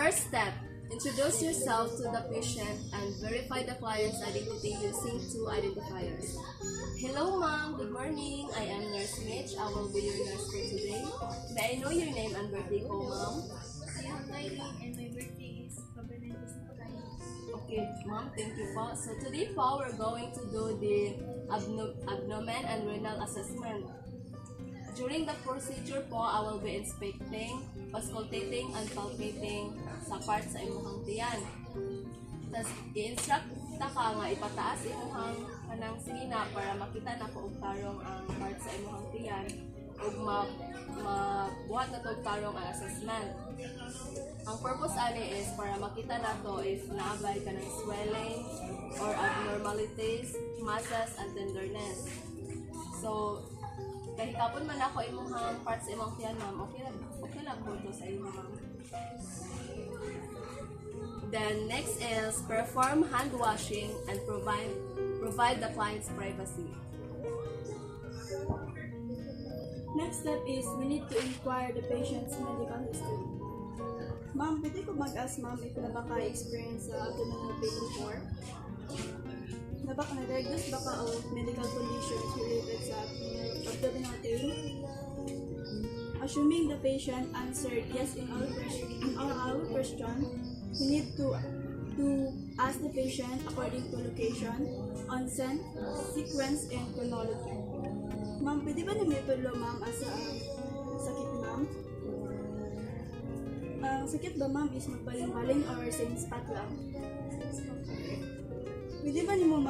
First step, introduce yourself to the patient and verify the client's identity using two identifiers. Hello ma'am, good morning. I am Nurse Mitch. I will be your nurse for today. May I know your name and birthday po ma'am? I am Kylie and my birthday is Abdomen. Okay ma'am, thank you po. So today po, we're going to do the abdomen and renal assessment. During the procedure po, I will be inspecting, auscultating, and palpating sa part sa imuhang tiyan. Tapos, i-instruct ta ka nga ipataas imuhang kanang sina para makita na ko og tarong ang part sa imuhang tiyan ug mabuhat na to og tarong ang assessment. Ang purpose ani is para makita nato if naabay ka ng swelling or abnormalities, masses, and tenderness. So, kahit kapon man ako imuhang parts sa imong tiyan ma'am, okay lang po to sa imo ma'am. Then next is perform hand washing and provide the client's privacy. Next step is we need to inquire the patient's medical history. Ma'am, pwede ko mag-ask ma'am if na baka experience sa abdominal pain before? Na-diagnose baka o medical conditions related sa abdominal pain? Assuming the patient answered yes in all our question, we need to ask the patient according to location, onset, sequence, and chronology. Ma'am, pwede ba namin itulo ma'am as sakit ma'am? Ang sakit ba ma'am is magbaling-baling or same spot lang? Pwede ba nimo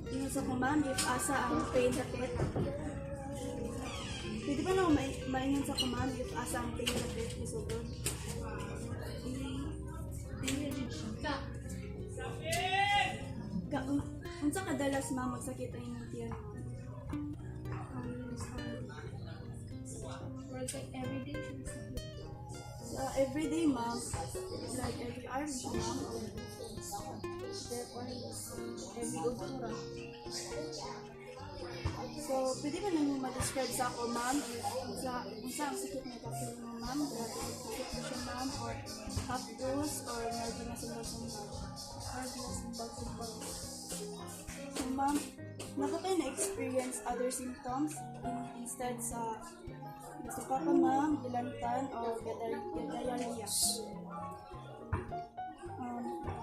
ingon sa ko ma'am if asa ang pain sakit? Pwede ba namo maingon sa ko ma'am if asa ang pain sakit isugod? Unsa kadalas ma'am magsakit ang imong tiyan? Everyday. So everyday ma'am, like every hour ma'am, every oras. So pwede ba nang ma-describe sa ako ma'am sa unsa ang sakit na kapil mo ma'am? Grabe sakit mo siya ma'am or hapdos or nerve na sumbal-sumbal? So ma'am, nakatay na-experience other symptoms instead sa nasuka ka ma'am, dilantan o diarrhea.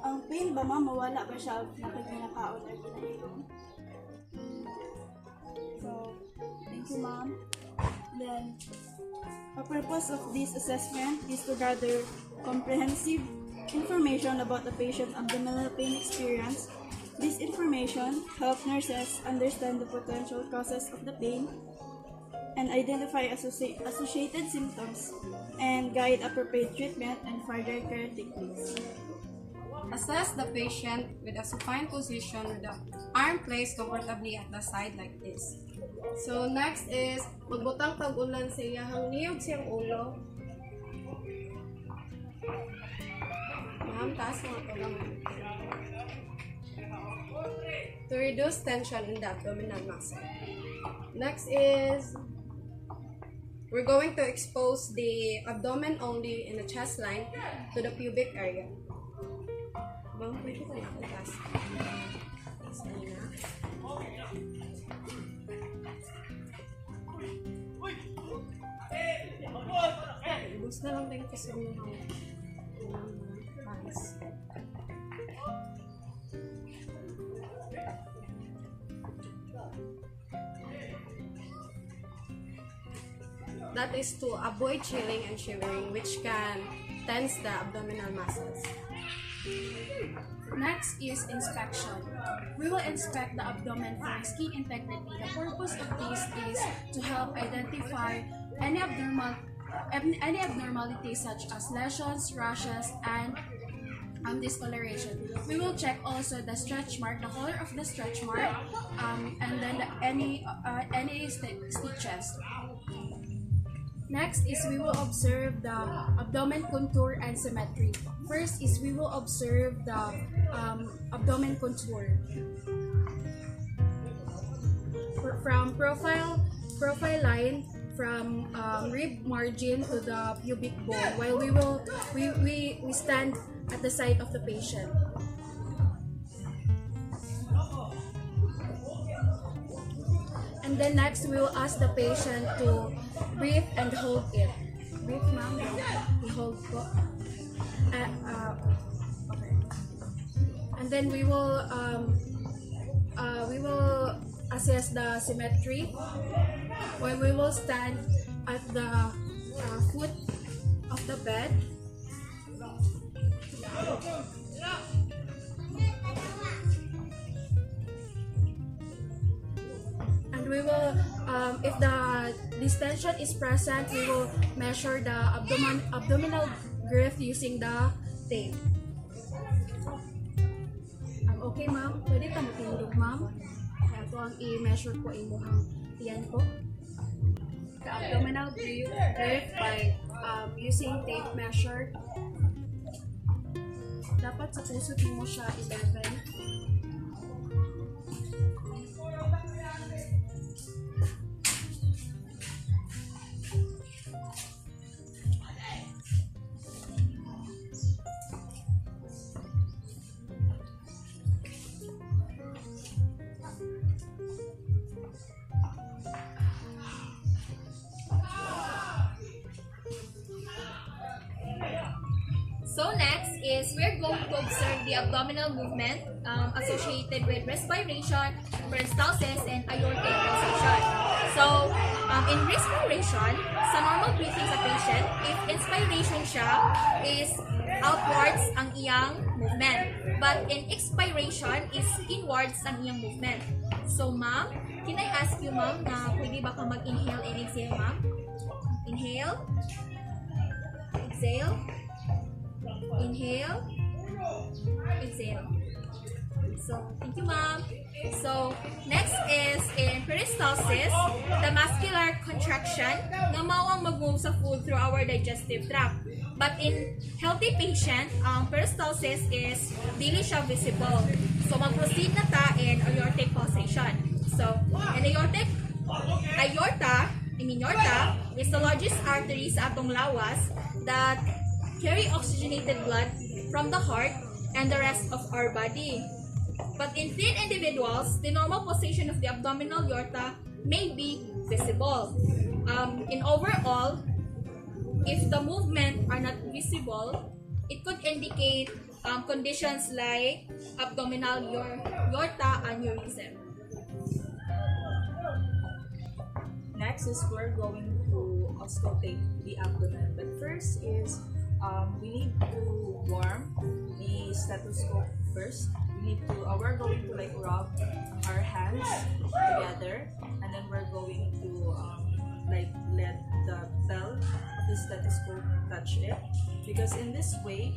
Ang pain ba ma'am, mawala ba siya kapag kinakaon or kinainom? So, thank you ma'am. Then, the purpose of this assessment is to gather comprehensive information about the patient's abdominal pain experience. This information helps nurses understand the potential causes of the pain and identify associated symptoms and guide appropriate treatment and further care techniques. Assess the patient with a supine position with the arm placed comfortably at the side like this. So next is magbutang tag-ulan sa iyahang niyog siyang ulo. Ma'am, taas mo ito lang. To reduce tension in the abdominal muscle. Next is we're going to expose the abdomen only in the chest line to the pubic area. Bang, pwede ko na itaas. Ibus na lang tayo kasi mga mais. That is to avoid chilling and shivering, which can tense the abdominal muscles. Next is inspection. We will inspect the abdomen for skin integrity. The purpose of this is to help identify any abnormalities such as lesions, rashes, and discoloration. We will check also the stretch mark, the color of the stretch mark, and then any stitches. Next is we will observe the abdomen contour and symmetry. First is we will observe the abdomen contour. From profile line from rib margin to the pubic bone, while we stand at the side of the patient. And then next, we will ask the patient to breathe and hold it. Breathe, ma'am. Hold po. Okay. And then we will assess the symmetry, where we will stand at the foot of the bed. And we will, if the distension is present, we will measure the abdominal girth using the tape. Okay, ma'am. Pwede ka matindog, ma'am. Kaya ito ang i-measure ko imuhang yan po. The abdominal girth by using tape measure. Dapat sa pusot mo siya 11. So next is we're going to observe the abdominal movement associated with respiration, peristalsis, and aortic pulsation. So in respiration, sa normal breathing sa patient, if inspiration siya, is outwards ang iyang movement. But in expiration, is inwards ang iyang movement. So ma'am, can I ask you ma'am na pwede ba ka mag-inhale and exhale ma'am? Inhale. Exhale. Inhale, exhale. So, thank you, ma'am. So, next is in peristalsis, the muscular contraction na mao ang mag-move sa food through our digestive tract. But in healthy patient, peristalsis is dili siya visible. So, mag-proceed na ta in aortic pulsation. So, in aorta is the largest artery sa atong lawas that carry oxygenated blood from the heart and the rest of our body. But in thin individuals, the normal pulsation of the abdominal aorta may be visible. In overall, if the movement are not visible, it could indicate conditions like abdominal aorta aneurysm. Next is we're going to auscultate the abdomen. But first is we need to warm the stethoscope first. We're going to like rub our hands together, and then we're going to like let the belt of the stethoscope touch it, because in this way,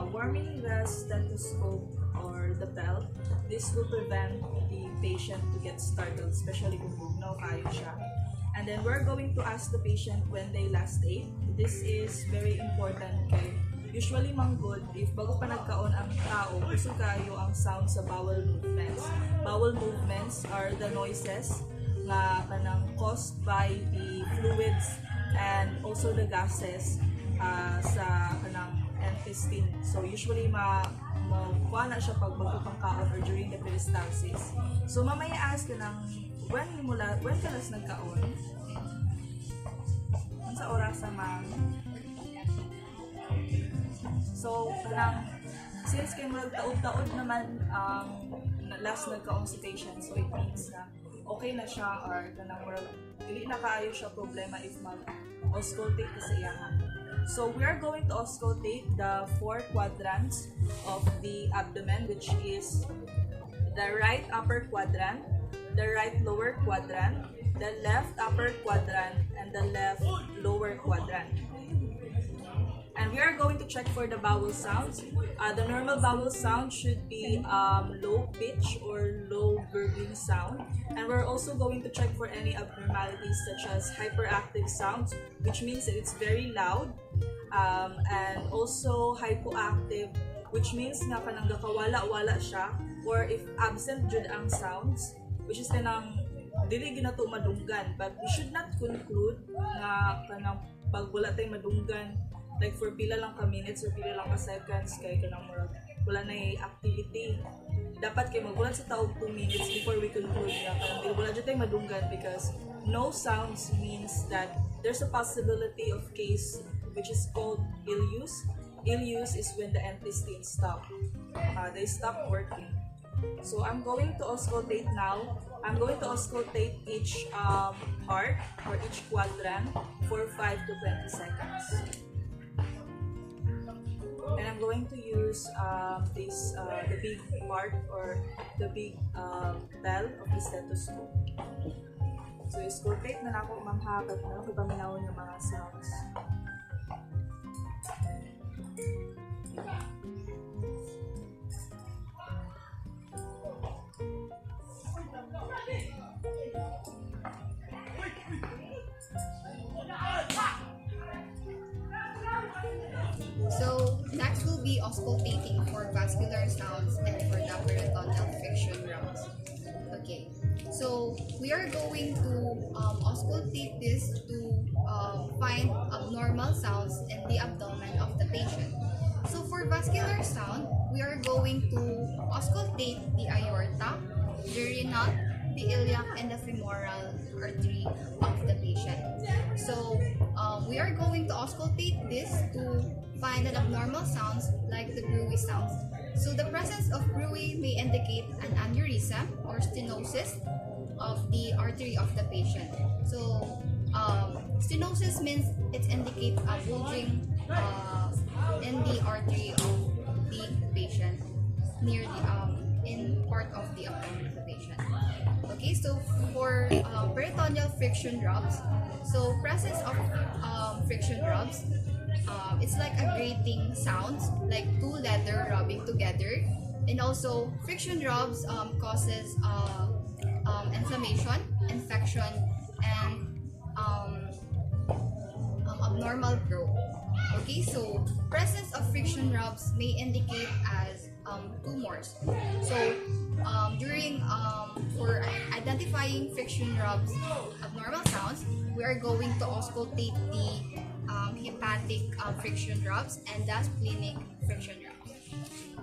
warming the stethoscope or the belt, this will prevent the patient to get startled, especially kung bugnaw kayo siya. And then we're going to ask the patient when they last ate. This is very important kay usually manggod, if bago pa nagkaon ang tao, gusto kayo ang sound sa bowel movements. Bowel movements are the noises nga kanang caused by the fluids and also the gases sa kanang intestine. So usually makuha na siya pag bago pang kaon or during the peristalsis. So mamaya ask ka ng when ka last nagkaon? Sa orasa ma'am? So, since kayo magtaod-taod naman last nagkaon si patient, so it means na okay na siya or dili na kaayo siya problema if mag-auscultate ka sa iyahan. So, we are going to auscultate the 4 quadrants of the abdomen, which is the right upper quadrant, the right lower quadrant, the left upper quadrant, and the left lower quadrant. And we are going to check for the vowel sounds. The normal vowel sound should be low pitch or low gurgling sound. And we're also going to check for any abnormalities such as hyperactive sounds, which means that it's very loud, and also hypoactive, which means nga kanang gakawala-wala siya, or if absent jud ang sounds, which is kanang dili ginato madunggan, but we should not conclude nga kanang pag wala tay madunggan like for pila lang ka minutes or pila lang ka seconds kay kanang murag wala na activity. Dapat kay magulat sa taog 2 minutes before we conclude nga kanang dili wala jud tay madunggan, because no sounds means that there's a possibility of case which is called ill use. Ill use is when the intestines stop. They stop working. So I'm going to auscultate now. I'm going to auscultate each part or each quadrant for 5 to 20 seconds. And I'm going to use the big part or the big bell of the stethoscope. So auscultate na ako mamhakat na ako paminawon ng mga sounds. So next will be auscultating for vascular sounds and for the peritoneal friction rounds. Okay, so we are going to auscultate this to find abnormal sounds in the abdomen of the patient. So for vascular sound, we are going to auscultate the aorta, the renal, the iliac, and the femoral artery of the patient. So we are going to auscultate this to find an abnormal sounds like the bruit sounds. So the presence of bruit may indicate an aneurysm or stenosis of the artery of the patient. So stenosis means it indicates a bulging in the artery of the patient near the in part of the abdomen of the patient. Okay, so for peritoneal friction rubs, so presence of friction rubs, it's like a grating sounds, like two leather rubbing together, and also friction rubs causes inflammation, infection, and abnormal growth. Okay, so presence of friction rubs may indicate as tumors. So during for identifying friction rubs abnormal sounds, we are going to auscultate the hepatic friction rubs and the splenic friction rubs.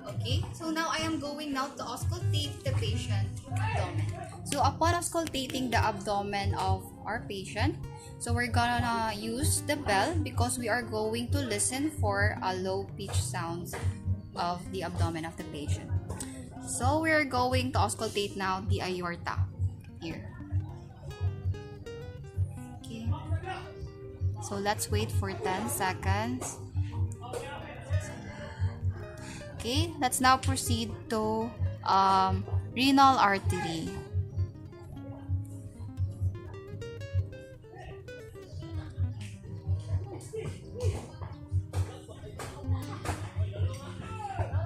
Okay, so now I am going now to auscultate the patient abdomen. So upon auscultating the abdomen of our patient, so we're gonna use the bell because we are going to listen for a low pitch sounds of the abdomen of the patient. So we're going to auscultate now the aorta here. Okay. So let's wait for 10 seconds. Okay, let's now proceed to renal artery.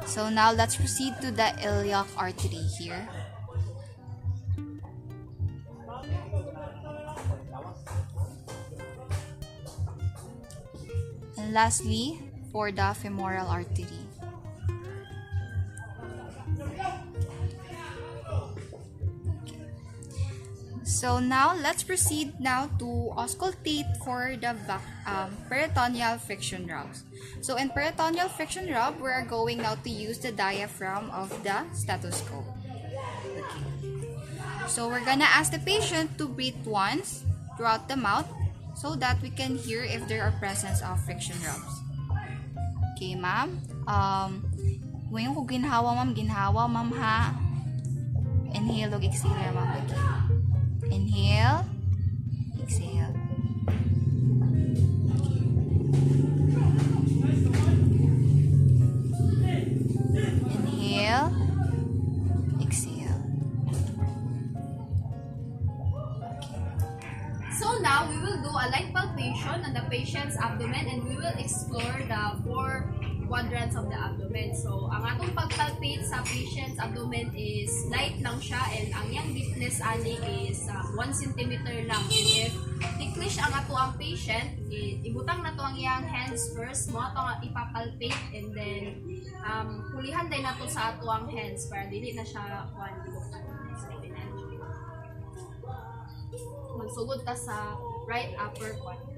So now let's proceed to the iliac artery here. And lastly, for the femoral artery. So now let's proceed now to auscultate for the peritoneal friction rubs. So in peritoneal friction rub, we are going now to use the diaphragm of the stethoscope. Okay. So we're gonna ask the patient to breathe once throughout the mouth so that we can hear if there are presence of friction rubs. Okay, ma'am. Ngayon ko ginhawa, ma'am, ha. Inhale, exhale, ma'am. Okay. Inhale, exhale. Inhale, exhale. So now we will do a light palpation on the patient's abdomen and we will explore the 4 quadrants of the abdomen. So ang atong pagpalpate sa patient's abdomen is light lang siya and ang yang deepness ani is 1 cm lang. And if ticklish ang ato ang patient, ibutang na to ang iyang hands first, mo ato ang ipapalpate and then pulihan din nato sa ato ang hands para dili na siya one. So, magsugod ta sa right upper quadrant.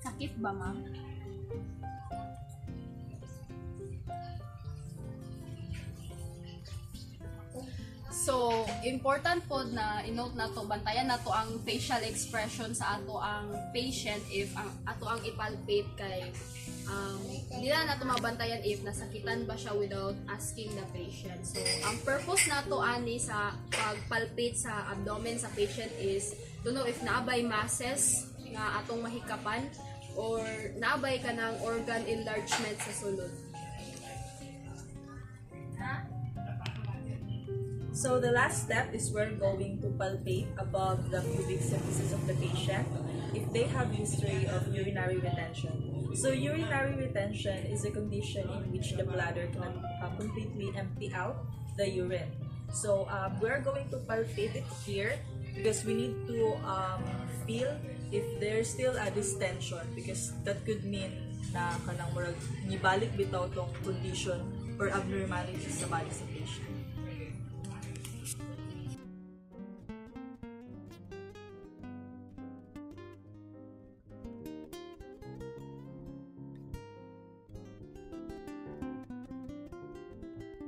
Sakit ba, ma'am? So, important po na i-note na to, bantayan na to ang facial expression sa ato ang patient if ang ato ang ipalpate kay hindi na nato mabantayan if nasakitan ba siya without asking the patient. So, ang purpose na to ani sa pagpalpate sa abdomen sa patient is to know if naabay masses nga atong mahikapan or naabay ka ng organ enlargement sa sulod. So the last step is we're going to palpate above the pubic symphysis of the patient if they have history of urinary retention. So urinary retention is a condition in which the bladder cannot completely empty out the urine. So we're going to palpate it here because we need to feel if there's still a distension because that could mean na kanang murag nibalik bitaw tong condition or abnormalities sa body sa patient.